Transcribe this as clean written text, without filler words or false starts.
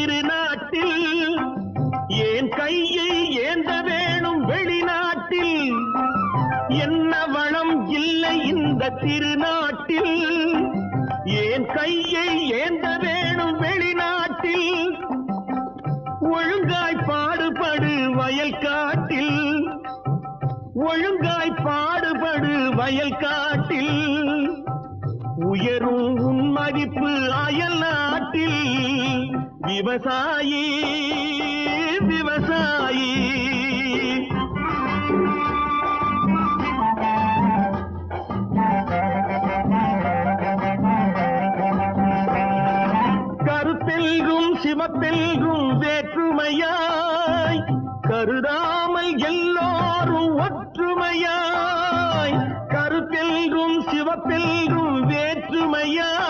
திருநாட்டில் ஏன் கையை ஏந்த வேணும் வெளிநாட்டில் என்ன வளம் இல்லை இந்த திருநாட்டில் ஏன் கையை ஏந்த வேணும் வெளிநாட்டில் ஒழுங்காய் பாடுபடு வயல் காட்டில் ஒழுங்காய் பாடுபடு வயல் காட்டில் உயரும் உன் மதிப்பு அயல் நாட்டில் விவசாயி விவசாயி கருத்தெல்கும் சிவப்பெல்கும் வேற்றுமையாய் கருதாமல் எல்லோரும் ஒற்றுமையாய் கருத்தெல்கும் சிவப்பெல்கும் வேற்றுமையாய்